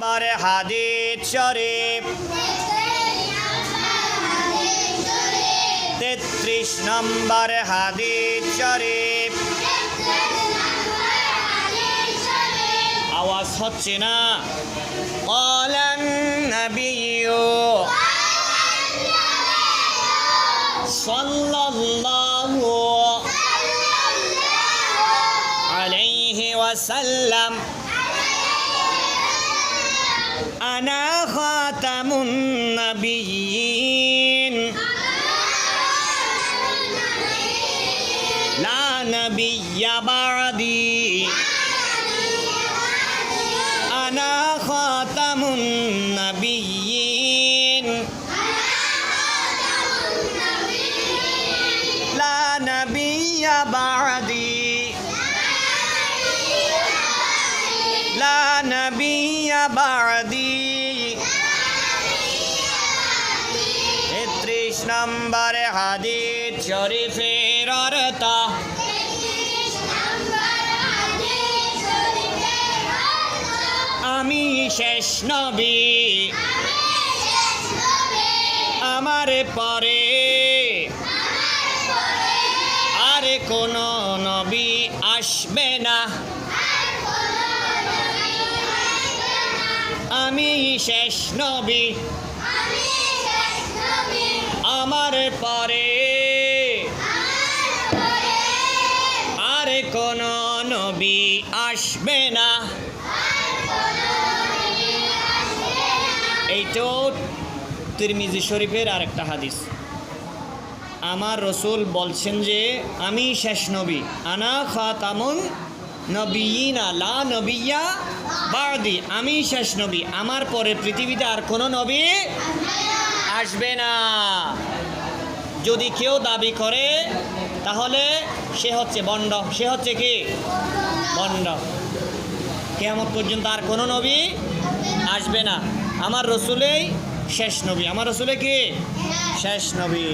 নম্বর হাদিস শরীফ 33 নম্বর হাদিস শরীফ। আওয়াজ হচ্ছে না। قال النبي صلى الله عليه وسلم أنا خاتم النبيين لا نبي بعدي أنا خاتم النبيين لا نبي بعدي لا نبي بعدي 33 নম্বর হাদিস শরীফের অর্থ আমি শেষ নবী, আমার পরে আর কোন নবী আসবে না। আমি শেষ নবী, আমার পরে আর কোন নবী আসবে না। এইটাও তিরমিজি শরীফের আরেকটা হাদিস। আমার রসুল বলছেন যে আমি শেষ নবী, আনা খাতামুন নবিয়িনা লা নবিয়্যা বা'দি, আমি শেষ নবী, আমার পরে পৃথিবীতে আর কোনো নবী আসবে না। যদি কেউ দাবি করে তাহলে সে হচ্ছে ভণ্ড, সে হচ্ছে কি ভণ্ড। কিয়ামত পর্যন্ত আর কোনো নবী আসবে না, আমার রসুলেই শেষ নবী, আমার রসুলে কি শেষ নবী।